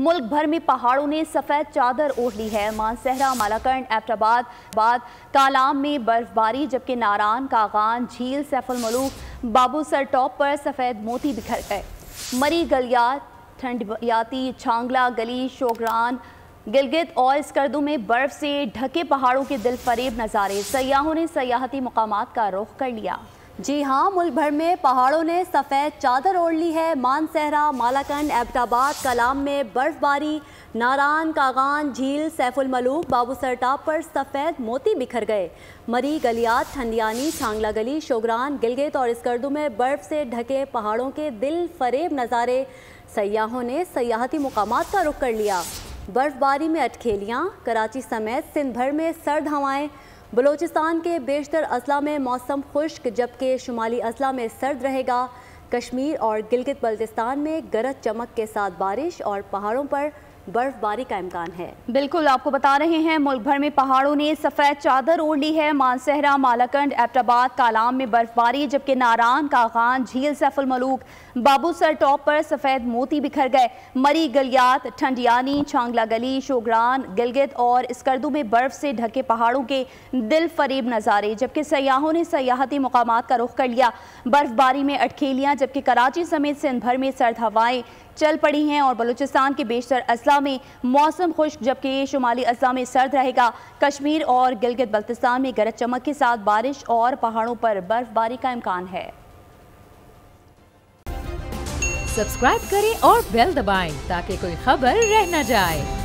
मुल्क भर में पहाड़ों ने सफ़ेद चादर ओढ़ ली है। मानसहरा, मालाकंड, एबटाबाद, कालाम में बर्फबारी, जबकि नारान, कागान, झील, सैफुल मलूक, बाबूसर टॉप पर सफ़ेद मोती बिखर गए। मरी, गलियात, ठंडियाती, छांगला, गली, शोगरान, गिलगित और स्कर्दू में बर्फ से ढके पहाड़ों के दिल फरेब नज़ारे। सयाहों ने सयाहती मकामात का रुख कर लिया। जी हाँ, मुल्क भर में पहाड़ों ने सफ़ेद चादर ओढ़ ली है। मानसहरा, मालाकंड, एबटाबाद, कलाम में बर्फबारी, नारान, कागान, झील, सैफुल मलूक, बाबूसर टॉप पर सफ़ेद मोती बिखर गए। मरी, गलियात, ठंडियानी, छांगला गली, शोगरान, गिलगित और स्कर्दू में बर्फ से ढके पहाड़ों के दिल फरेब नज़ारे। सयाहों ने सयाहती मुकामात का रुख कर लिया। बर्फबारी में अटखेलियाँ, कराची समेत सिंध भर में सर्द हवाएं। बलूचिस्तान के बेशतर अजला में मौसम खुश्क, जबकि शुमाली अजला में सर्द रहेगा। कश्मीर और गिलगित बल्तिस्तान में गरज चमक के साथ बारिश और पहाड़ों पर बर्फबारी का इम्कान है। बिल्कुल, आपको बता रहे हैं, मुल्क भर में पहाड़ों ने सफ़ेद चादर ओढ़ ली है। मानसहरा, मालाकंड, एबटाबाद, कालाम में बर्फबारी, जबकि नारान, कागान, झील, सैफुल मलूक, बाबूसर टॉप पर सफ़ेद मोती बिखर गए। मरी, गलियात, ठंडियानी, छांगला गली, शोगरान, गिलगित और स्कर्दू में बर्फ से ढके पहाड़ों के दिल फरेब नज़ारे, जबकि सयाहों ने सयाहती मकामात का रुख कर लिया। बर्फबारी में अटखेलियाँ, जबकि कराची समेत सिंध भर में सर्द हवाएं चल पड़ी हैं और बलूचिस्तान के बेशतर अजला में मौसम खुश्क, जबकि शुमाली अजला में सर्द रहेगा। कश्मीर और गिलगित बल्तिस्तान में गरज चमक के साथ बारिश और पहाड़ों पर बर्फबारी का इम्कान है। सब्सक्राइब करें और बेल दबाएं ताकि कोई खबर रह न जाए।